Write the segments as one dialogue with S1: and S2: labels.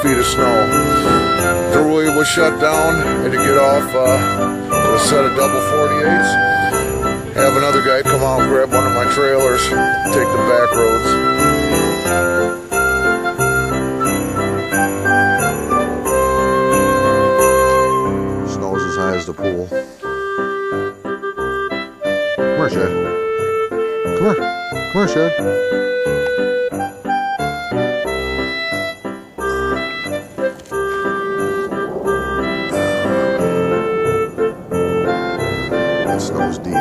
S1: feet of snow. Thruway was shut down. Had to get off with a set of double 48s. Have another guy come out and grab one of my trailers, take the back roads. Snow's as high as the pool. Come here, Shed. Come here. Come here, Shed. That snow's deep.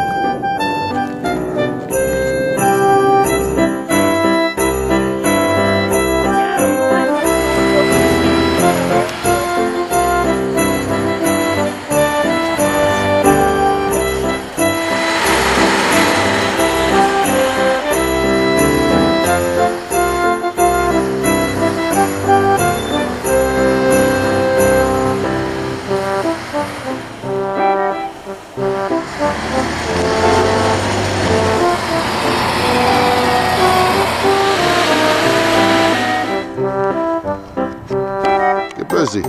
S1: Get busy.